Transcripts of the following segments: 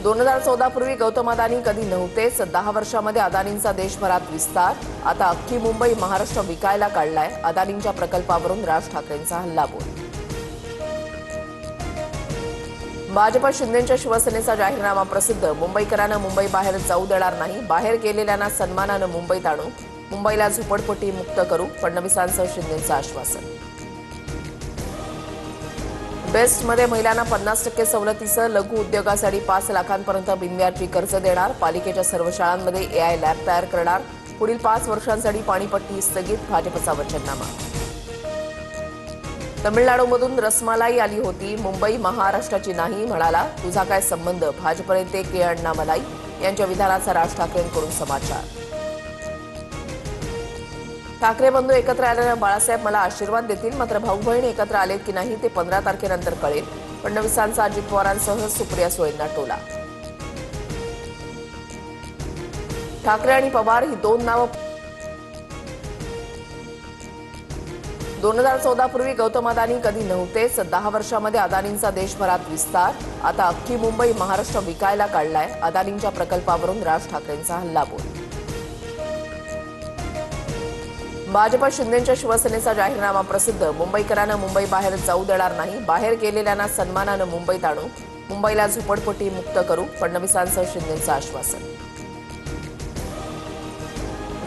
2014 पूर्वी गौतम अदानी कधी नव्हतेच. 10 वर्षांमध्ये अदानींचा देशभरात विस्तार. आता अख्खी मुंबई महाराष्ट्र विकायला काढलाय. अदानींच्या प्रकल्पावरून राज ठाकरेंचा हल्लाबोल. भाजप शिंदेच्या शिवसेनेचा जाहीरनामा प्रसिद्ध. मुंबईकरांना मुंबई बाहेर जाऊ देणार नाही. बाहेर गेलेल्यांना सन्मानानं मुंबईत आणू. मुंबईला झोपडपट्टी मुक्त करू. फडणवीसांसह शिंदेचं आश्वासन. बेस्टमध्ये महिलांना 50% सवलतीसह लघु उद्योगासाठी 5 लाखांपर्यंत बिनव्याजी कर्ज देणार. पालिकेच्या सर्व शाळांमध्ये एआय लॅब तयार करणार. पुढील 5 वर्षांसाठी पाणीपट्टी स्थगित. भाजपचा वचननामा. तमिळनाडूमधून रसमालाई आली होती. मुंबई महाराष्ट्राची नाही म्हणाला. तुझा काय संबंध. भाजप नेते के अण्णामलाई यांच्या विधानाचा राज ठाकरेंकडून समाचार. ठाकरे बंधू एकत्र आल्यानं बाळासाहेब मला आशीर्वाद देतील. मात्र भाऊ बहीण एकत्र आलेत की नाही ते 15 तारखेनंतर कळेल. फडणवीसांचा अजित पवारांसह सुप्रिया सुळेंना टोला. ठाकरे आणि पवार ही दोन नावं. 2014 पूर्वी गौतम अदानी कधी नव्हतेच. 10 वर्षांमध्ये अदानींचा देशभरात विस्तार. आता अख्खी मुंबई महाराष्ट्र विकायला काढलाय. अदानींच्या प्रकल्पावरून राज ठाकरेंचा हल्लाबोल. भाजप शिंदेच्या शिवसेनेचा जाहीरनामा प्रसिद्ध. मुंबईकरांना मुंबई बाहेर जाऊ देणार नाही. बाहेर गेलेल्यांना सन्मानानं मुंबईत आणू. मुंबईला झोपडपट्टी मुक्त करू. फडणवीसांसह शिंदेचं आश्वासन.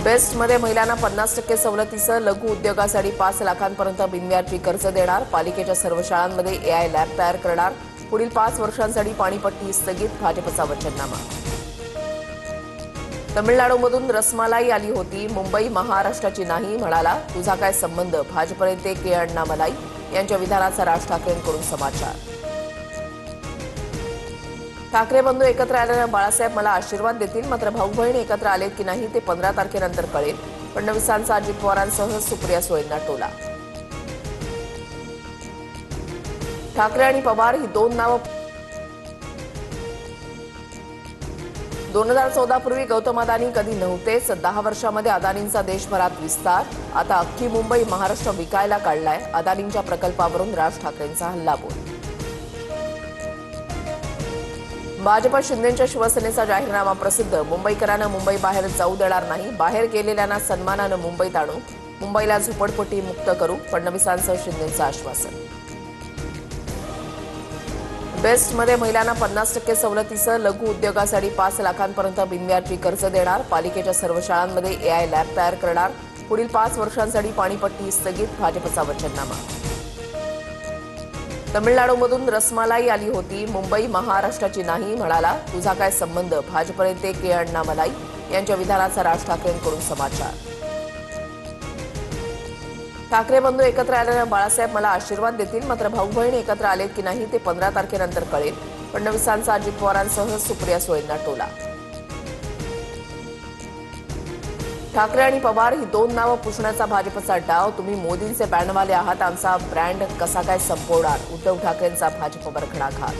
बेस्टमध्ये महिलांना 50% सवलतीसह लघु उद्योगासाठी 5 लाखांपर्यंत बिनव्याजी कर्ज देणार. पालिकेच्या सर्व शाळांमध्ये एआय लॅब तयार करणार. पुढील 5 वर्षांसाठी पाणीपट्टी स्थगित. भाजपचा वचननामा. तमिळनाडूमधून रसमालाई आली होती. मुंबई महाराष्ट्राची नाही म्हणाला. तुझा काय संबंध. भाजप नेते के अण्णामलाई यांच्या विधानाचा राज ठाकरेंकडून समाचार. ठाकरे बंधू एकत्र आल्यानं बाळासाहेब मला आशीर्वाद देतील. मात्र भाऊ बहीण एकत्र आलेत की नाही ते 15 तारखेनंतर कळेल. फडणवीसांचा अजित पवारांसह सुप्रिया सुळेंना टोला. ठाकरे आणि पवार ही दोन नावं. 2014 पूर्वी गौतम अदानी कधी नव्हतेच. 10 वर्षांमध्ये अदानींचा देशभरात विस्तार. आता अख्खी मुंबई महाराष्ट्र विकायला काढलाय. अदानींच्या प्रकल्पावरून राज ठाकरेंचा हल्लाबोल. भाजप शिंदेच्या शिवसेनेचा जाहीरनामा प्रसिद्ध. मुंबईकरांना मुंबई बाहेर जाऊ देणार नाही. बाहेर गेलेल्यांना सन्मानानं मुंबईत आणू. मुंबईला झोपडपट्टी मुक्त करू. फडणवीसांसह शिंदेचं आश्वासन. बेस्टमध्ये महिलांना 50% सवलतीसह लघु उद्योगासाठी 5 लाखांपर्यंत बिनव्याजी कर्ज देणार. पालिकेच्या सर्व शाळांमध्ये एआय लॅब तयार करणार. पुढील 5 वर्षांसाठी पाणीपट्टी स्थगित. भाजपचा वचननामा. तमिळनाडूमधून रसमालाई आली होती. मुंबई महाराष्ट्राची नाही म्हणाला. तुझा काय संबंध. भाजप नेते के अण्णामलाई यांच्या विधानाचा राज ठाकरेंकडून समाचार. ठाकरे बंधू एकत्र आल्यानं बाळासाहेब मला आशीर्वाद देतील. मात्र भाऊ बहीण एकत्र आलेत की नाही ते 15 तारखेनंतर कळेल. फडणवीसांचा अजित पवारांसह सुप्रिया सुळेंना टोला. ठाकरे आणि पवार ही दोन नावं पुसण्याचा भाजपचा डाव. तुम्ही मोदींचे बँडवाले आहात. आमचा ब्रँड कसा काय संपवणार. उद्धव ठाकरेंचा भाजपवर घणाघात.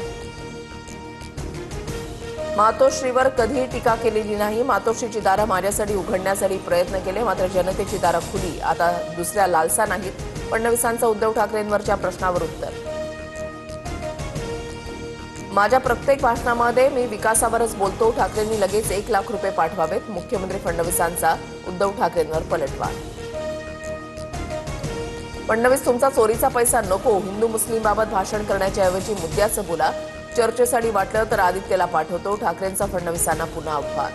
मातोश्रीवर कधीही टीका केलेली नाही. मातोश्रीची दारं माझ्यासाठी उघडण्यासाठी प्रयत्न केले. मात्र जनतेची दारं खुली. आता दुसऱ्या लालसा नाहीत. फडणवीसांचं उद्धव ठाकरेंवरच्या प्रश्नावर उत्तर. माझ्या प्रत्येक भाषणामध्ये मी विकासावरच बोलतो. ठाकरेंनी लगेच 1 लाख रुपये पाठवावेत. मुख्यमंत्री फडणवीसांचा उद्धव ठाकरेंवर पलटवार. फडणवीस तुमचा चोरीचा पैसा नको. हिंदू मुस्लिम बाबत भाषण करण्याच्या ऐवजी मुद्द्याचं बोला. चर्चेसाठी वाटलं तर आदित्यला पाठवतो. ठाकरेंचा फडणवीसांना पुन्हा आव्हान.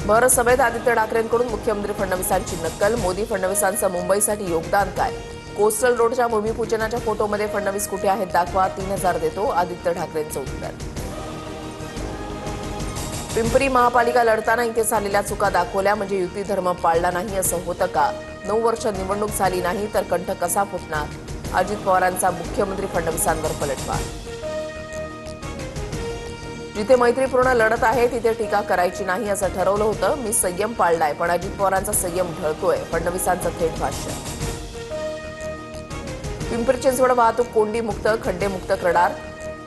भर सभेत आदित्य ठाकरेंकडून मुख्यमंत्री फडणवीसांची नक्कल. मोदी फडणवीसांचं मुंबईसाठी योगदान काय. कोस्टल रोडच्या भूमिपूजनाच्या फोटोमध्ये फडणवीस कुठे आहेत दाखवा. 3000 देतो. आदित्य ठाकरेंचं उत्तर. पिंपरी महापालिका लढताना इथे झालेल्या चुका दाखवल्या म्हणजे युती धर्म पाळला नाही असं होतं का. 9 वर्ष निवडणूक झाली नाही तर कंठ कसा फुटणार. अजित पवारांचा मुख्यमंत्री फडणवीसांवर पलटवार. जिथे मैत्रीपूर्ण लढत आहे तिथे टीका करायची नाही असं ठरवलं होतं. मी संयम पाळलाय पण अजित पवारांचा संयम ढळतोय. फडणवीसांचं थेट भाष्य. पिंपरी चिंचवड वाहतूक कोंडीमुक्त खड्डेमुक्त करणार.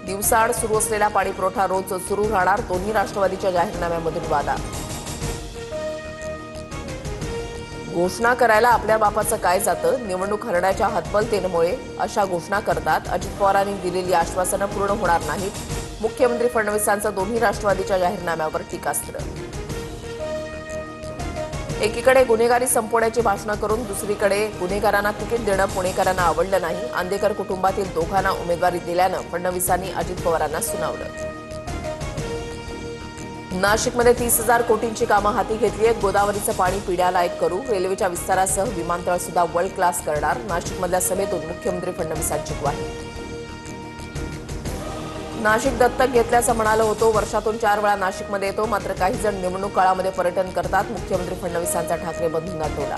दिवसाआड सुरू असलेला पाणीपुरवठा रोज सुरू राहणार. दोन्ही राष्ट्रवादीच्या जाहीरनाम्यामधून वादा. घोषणा करायला आपल्या बापाचं काय जातं, निवडणूक हरण्याच्या हतबलतेमुळे अशा घोषणा करतात. अजित पवारांनी दिलेली आश्वासनं पूर्ण होणार नाहीत. मुख्यमंत्री फडणवीसांचं दोन्ही राष्ट्रवादीच्या जाहीरनाम्यावर टीकास्त्र. एकीकडे गुन्हेगारी संपवण्याची भाषणं करून दुसरीकडे गुन्हेगारांना तिकीट देणं पुणेकरांना आवडलं नाही. आंदेकर कुटुंबातील दोघांना उमेदवारी दिल्यानं फडणवीसांनी अजित पवारांना सुनावलं. नाशिकमध्ये 30,000 कोटींची कामं हाती घेतली आहेत. गोदावरीचं पाणी पिण्यालायक करू, रेल्वेच्या विस्तारासह विमानतळ सुद्धा वर्ल्ड क्लास करणार. नाशिकमधल्या सभेतून मुख्यमंत्री फडणवीसांची ग्वाही. नाशिक दत्तक घेतल्याचं म्हणालो होतो. वर्षातून 4 वेळा नाशिकमध्ये येतो. मात्र काही जण निवडणूक काळामध्ये पर्यटन करतात. मुख्यमंत्री फडणवीसांचा ठाकरे बंधूंना टोला.